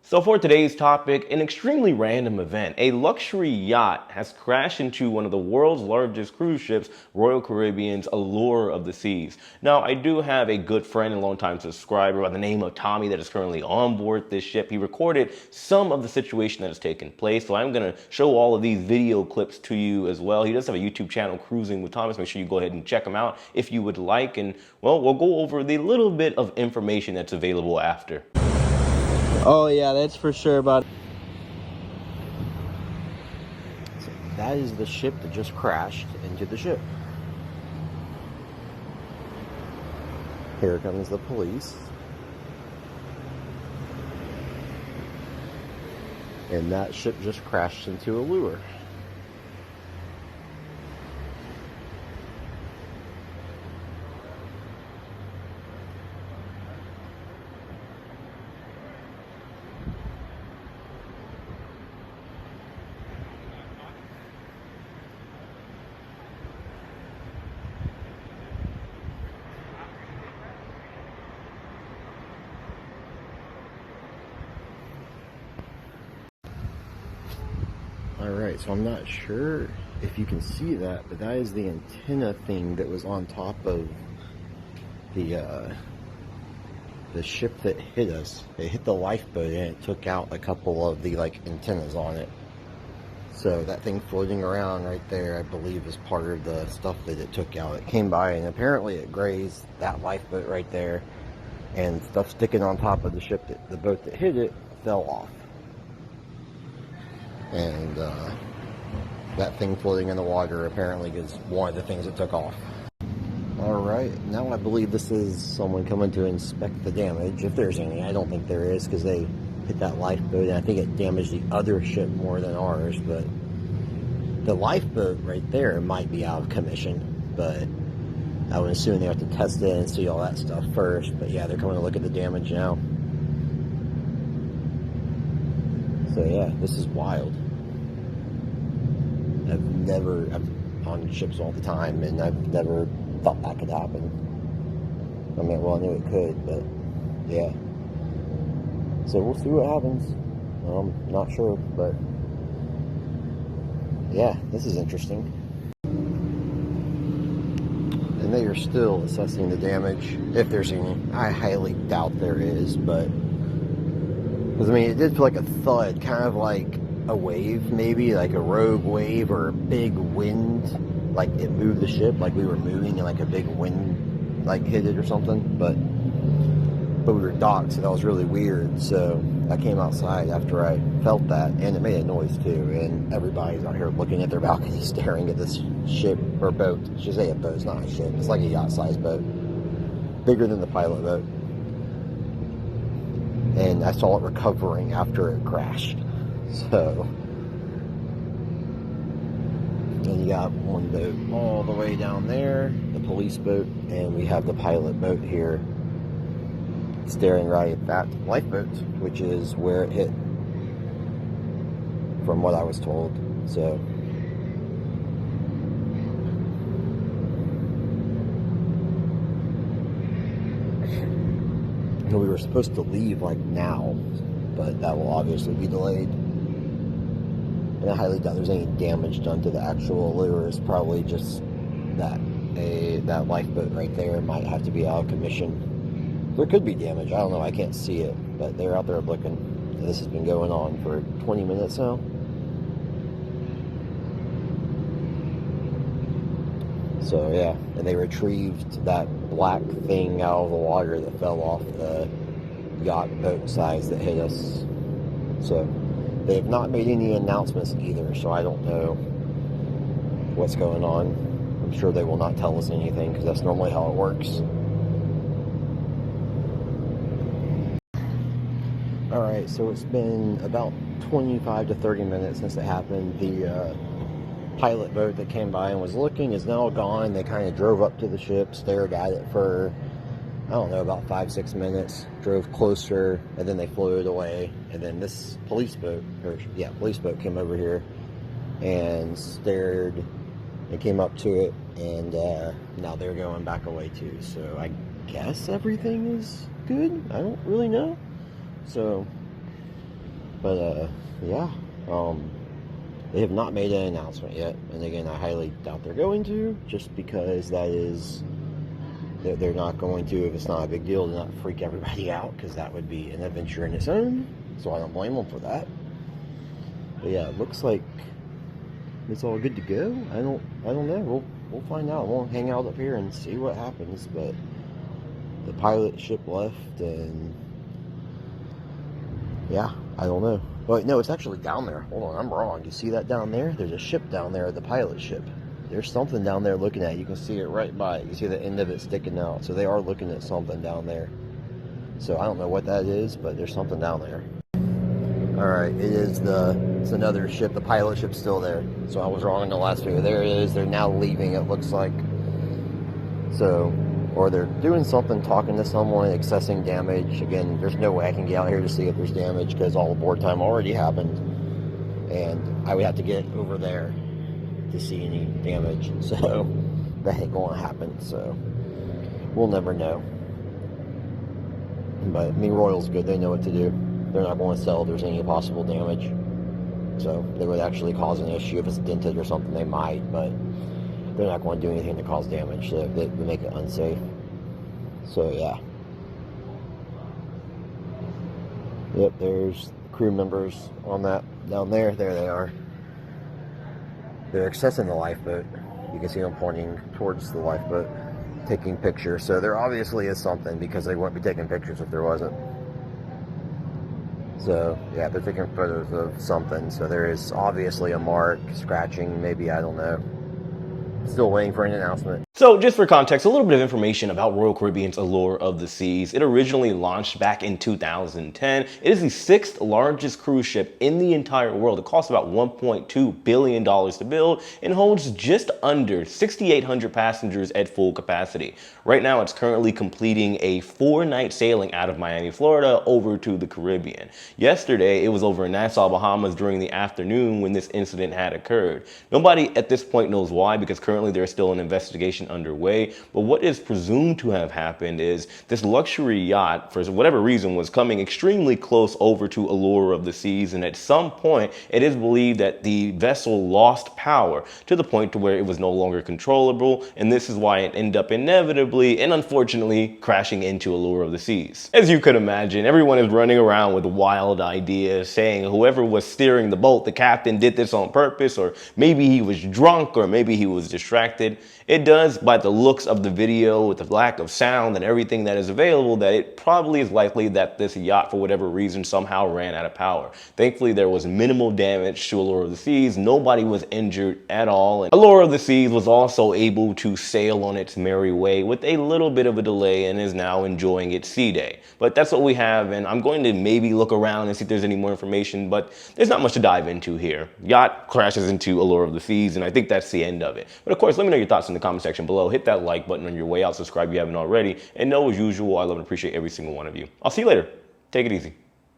So for today's topic, an extremely random event. A luxury yacht has crashed into one of the world's largest cruise ships, Royal Caribbean's Allure of the Seas. Now, I do have a good friend and longtime subscriber by the name of Tommy that is currently on board this ship. He recorded some of the situation that has taken place, so I'm going to show all of these video clips to you as well. He does have a YouTube channel, Cruising with Thomas. Make sure you go ahead and check him out if you would like. And, well, we'll go over the little bit of information that's available after. Oh yeah, that's for sure. But so that is the ship that just crashed into the ship. Here comes the police. And that ship just crashed into Allure. Alright, so I'm not sure if you can see that, but that is the antenna thing that was on top of the ship that hit us. It hit the lifeboat and it took out a couple of the antennas on it. So that thing floating around right there, I believe, is part of the stuff that it took out. It came by and apparently it grazed that lifeboat right there, and stuff sticking on top of the ship, the boat that hit it, fell off. And that thing floating in the water apparently is one of the things that took off. Alright, now I believe this is someone coming to inspect the damage, if there's any. I don't think there is, because they hit that lifeboat, and I think it damaged the other ship more than ours, but the lifeboat right there might be out of commission, but I would assume they have to test it and see all that stuff first. But yeah, they're coming to look at the damage now. So yeah, this is wild. I'm on ships all the time, and I've never thought that could happen. I mean, well, I knew it could, but yeah. So we'll see what happens. I'm not sure, but yeah, this is interesting. And they are still assessing the damage, if there's any. I highly doubt there is, but because I mean, it did feel like a thud, kind of like a wave, maybe like a rogue wave or a big wind, like it moved the ship, like we were moving and like a big wind hit it or something. But we were docked, so that was really weird. So I came outside after I felt that, and it made a noise too, and everybody's out here looking at their balcony staring at this ship or boat. I should say a boat, it's not a ship, it's like a yacht-sized boat, bigger than the pilot boat. And I saw it recovering after it crashed. So, and you got one boat all the way down there, the police boat, and we have the pilot boat here staring right at that lifeboat, which is where it hit, from what I was told. So we were supposed to leave now, but that will obviously be delayed. And I highly doubt there's any damage done to the actual Allure. It's probably just that that lifeboat right there might have to be out of commission. There could be damage, I don't know, I can't see it, but they're out there looking. And this has been going on for 20 minutes now. So yeah, and they retrieved that black thing out of the water that fell off the yacht boat size that hit us. So they have not made any announcements either, so I don't know what's going on. I'm sure they will not tell us anything, because that's normally how it works. Alright, so it's been about 25 to 30 minutes since it happened. The pilot boat that came by and was looking is now gone. They kind of drove up to the ship, stared at it for, I don't know, about 5-6 minutes, drove closer, and then they floated away. And then this police boat came over here and stared and came up to it, and now they're going back away too. So I guess everything is good. I don't really know. So But yeah, they have not made an announcement yet, and again, I highly doubt they're going to, just because they're not going to, if it's not a big deal, to not freak everybody out, because that would be an adventure in its own. So I don't blame them for that. But yeah, it looks like it's all good to go. I don't know. We'll find out. We'll hang out up here and see what happens. But the pilot ship left, and yeah, I don't know. But no, it's actually down there. Hold on, I'm wrong. You see that down there? There's a ship down there, the pilot ship. There's something down there looking at it. You can see it right by it. You see the end of it sticking out. So they are looking at something down there. So I don't know what that is, but there's something down there. Alright, it's another ship. The pilot ship's still there. So I was wrong in the last video. There it is. They're now leaving, it looks like. So, or they're doing something, talking to someone, accessing damage. Again, there's no way I can get out here to see if there's damage, because all aboard time already happened. And I would have to get over there to see any damage. So, that ain't going to happen. So, we'll never know. But, I mean, Royal's good. They know what to do. They're not going to sell if there's any possible damage. So they would actually cause an issue. If it's dented or something, they might, but they're not going to do anything to cause damage. So they would make it unsafe. So yeah. Yep, there's crew members on that down there. There they are. They're accessing the lifeboat. You can see them pointing towards the lifeboat, taking pictures. So there obviously is something, because they wouldn't be taking pictures if there wasn't. So, yeah, they're taking photos of something. So there is obviously a mark, scratching, maybe, I don't know. Still waiting for an announcement. So just for context, a little bit of information about Royal Caribbean's Allure of the Seas. It originally launched back in 2010. It is the 6th largest cruise ship in the entire world. It costs about $1.2 billion to build and holds just under 6,800 passengers at full capacity. Right now, it's currently completing a 4-night sailing out of Miami, Florida over to the Caribbean. Yesterday, it was over in Nassau, Bahamas during the afternoon when this incident had occurred. Nobody at this point knows why, because currently there's still an investigation underway, but what is presumed to have happened is this luxury yacht, for whatever reason, was coming extremely close over to Allure of the Seas, and at some point it is believed that the vessel lost power to the point to where it was no longer controllable, and this is why it ended up inevitably and unfortunately crashing into Allure of the Seas. As you could imagine, everyone is running around with wild ideas, saying whoever was steering the boat, the captain, did this on purpose, or maybe he was drunk, or maybe he was distracted. It does, by the looks of the video, with the lack of sound and everything that is available, that it probably is likely that this yacht, for whatever reason, somehow ran out of power. Thankfully, there was minimal damage to Allure of the Seas. Nobody was injured at all. And Allure of the Seas was also able to sail on its merry way with a little bit of a delay and is now enjoying its sea day. But that's what we have, and I'm going to maybe look around and see if there's any more information, but there's not much to dive into here. Yacht crashes into Allure of the Seas, and I think that's the end of it. But of course, let me know your thoughts in the comment section below. Hit that like button on your way out, subscribe if you haven't already, and know, as usual, I love and appreciate every single one of you. I'll see you later. Take it easy.